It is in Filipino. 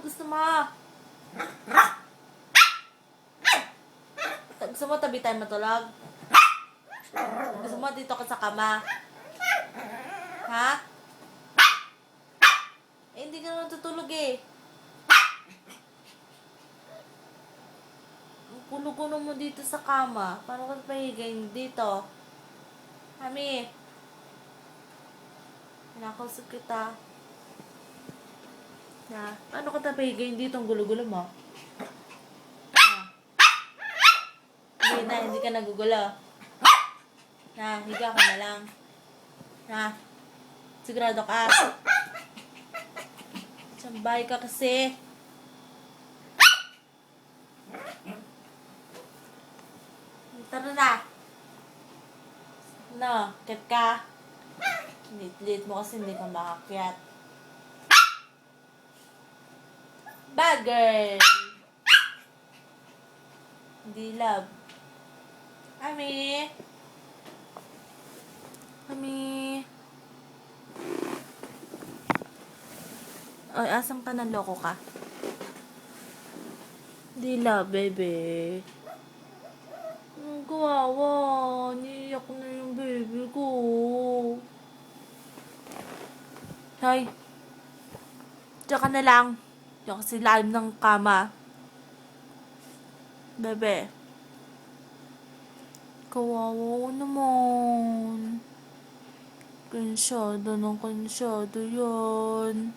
gusto mo? Gusto mo tabi tayo matulog? Gusto mo dito ka sa kama? Ha? Eh, hindi ka naman tutulog eh. Kulo-kulo mo dito sa kama. Paano ka pahigayin dito? Mami. Nakausap kita. Na, paano ka pahigayin dito ang gulo-gulo mo? Hindi na, hindi ka nagugulo. Na, higa ka na lang. Na, sigurado ka. Sambay ka kasi. Tara na. No, kat ka. Lit-lit mo kasi hindi ka makakyat. Bad girl. Hindi love. Ami. Ami. Ay, asam ka na loko ka? Hindi love, baby. Ang kawawa. Niiyak na yung baby ko. Hay. Diyan ka na lang. Diyan ka sa ilalim ng kama. Bebe. Kawawa naman. Kansyado ng kansyado yun.